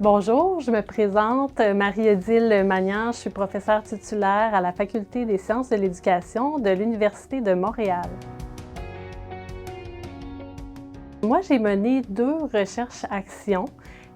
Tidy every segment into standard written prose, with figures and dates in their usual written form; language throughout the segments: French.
Bonjour, je me présente Marie-Odile Magnan, je suis professeure titulaire à la Faculté des sciences de l'éducation de l'Université de Montréal. Moi, j'ai mené 2 recherches-actions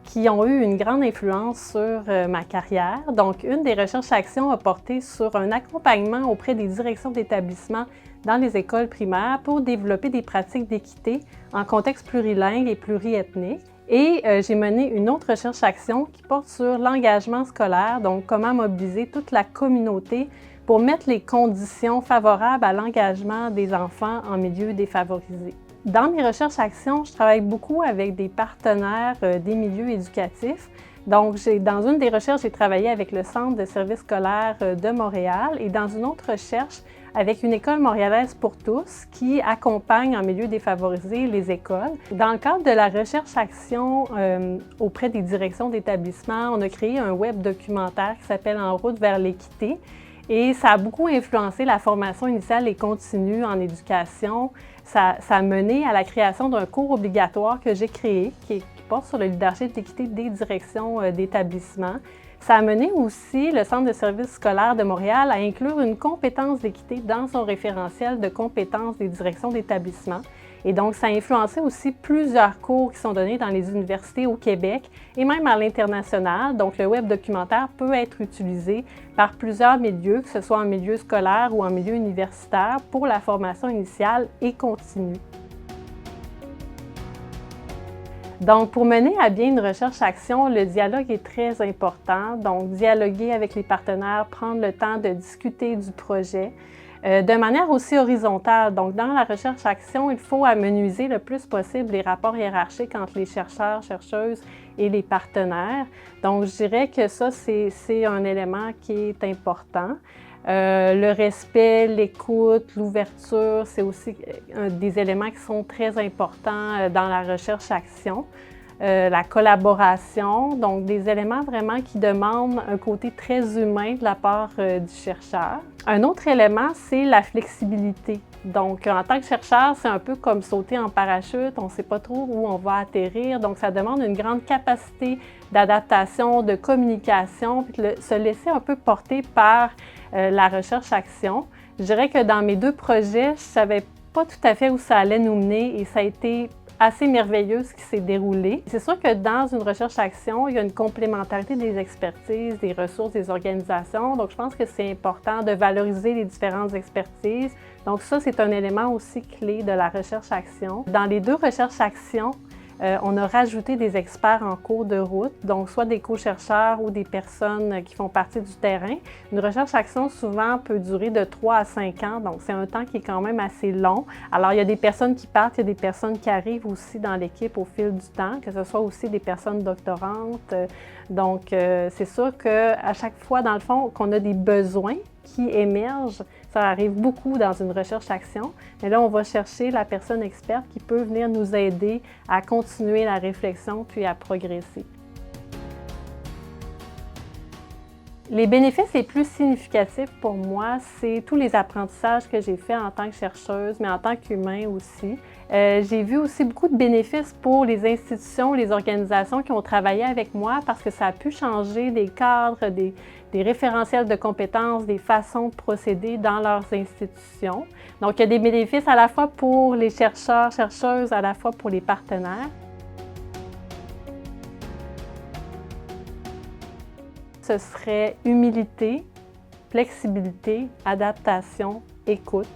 qui ont eu une grande influence sur ma carrière. Donc, une des recherches-actions a porté sur un accompagnement auprès des directions d'établissement dans les écoles primaires pour développer des pratiques d'équité en contexte plurilingue et pluriethnique. Et j'ai mené une autre recherche-action qui porte sur l'engagement scolaire, donc comment mobiliser toute la communauté pour mettre les conditions favorables à l'engagement des enfants en milieu défavorisé. Dans mes recherches-actions, je travaille beaucoup avec des partenaires des milieux éducatifs. Donc, dans une des recherches, j'ai travaillé avec le Centre de services scolaires de Montréal et dans une autre recherche, avec une école montréalaise pour tous qui accompagne en milieu défavorisé les écoles. Dans le cadre de la recherche-action auprès des directions d'établissement, on a créé un web documentaire qui s'appelle « En route vers l'équité ». Et ça a beaucoup influencé la formation initiale et continue en éducation. Ça a mené à la création d'un cours obligatoire que j'ai créé, qui porte sur le leadership d'équité des directions d'établissement. Ça a mené aussi le Centre de services scolaires de Montréal à inclure une compétence d'équité dans son référentiel de compétences des directions d'établissement. Et donc, ça a influencé aussi plusieurs cours qui sont donnés dans les universités au Québec et même à l'international. Donc, le web documentaire peut être utilisé par plusieurs milieux, que ce soit en milieu scolaire ou en milieu universitaire, pour la formation initiale et continue. Donc, pour mener à bien une recherche-action, le dialogue est très important. Donc, dialoguer avec les partenaires, prendre le temps de discuter du projet de manière aussi horizontale. Donc, dans la recherche-action, il faut amenuiser le plus possible les rapports hiérarchiques entre les chercheurs, chercheuses et les partenaires. Donc, je dirais que ça, c'est un élément qui est important. Le respect, l'écoute, l'ouverture, c'est aussi des éléments qui sont très importants dans la recherche-action. La collaboration, donc des éléments vraiment qui demandent un côté très humain de la part du chercheur. Un autre élément, c'est la flexibilité. Donc, en tant que chercheur, c'est un peu comme sauter en parachute, on ne sait pas trop où on va atterrir, donc ça demande une grande capacité d'adaptation, de communication, puis de se laisser un peu porter par la recherche-action. Je dirais que dans mes 2 projets, je ne savais pas tout à fait où ça allait nous mener et ça a été assez merveilleux ce qui s'est déroulé. C'est sûr que dans une recherche-action, il y a une complémentarité des expertises, des ressources, des organisations. Donc, je pense que c'est important de valoriser les différentes expertises. Donc, ça, c'est un élément aussi clé de la recherche-action. Dans les 2 recherches-actions, on a rajouté des experts en cours de route, donc soit des co-chercheurs ou des personnes qui font partie du terrain. Une recherche-action, souvent, peut durer de 3 à 5 ans, donc c'est un temps qui est quand même assez long. Alors, il y a des personnes qui partent, il y a des personnes qui arrivent aussi dans l'équipe au fil du temps, que ce soit aussi des personnes doctorantes. Donc, c'est sûr qu'à chaque fois, dans le fond, qu'on a des besoins qui émergent. Ça arrive beaucoup dans une recherche-action, mais là, on va chercher la personne experte qui peut venir nous aider à continuer la réflexion puis à progresser. Les bénéfices les plus significatifs pour moi, c'est tous les apprentissages que j'ai faits en tant que chercheuse, mais en tant qu'humain aussi. J'ai vu aussi beaucoup de bénéfices pour les institutions, les organisations qui ont travaillé avec moi parce que ça a pu changer des cadres, des référentiels de compétences, des façons de procéder dans leurs institutions. Donc, il y a des bénéfices à la fois pour les chercheurs, chercheuses, à la fois pour les partenaires. Ce serait humilité, flexibilité, adaptation, écoute.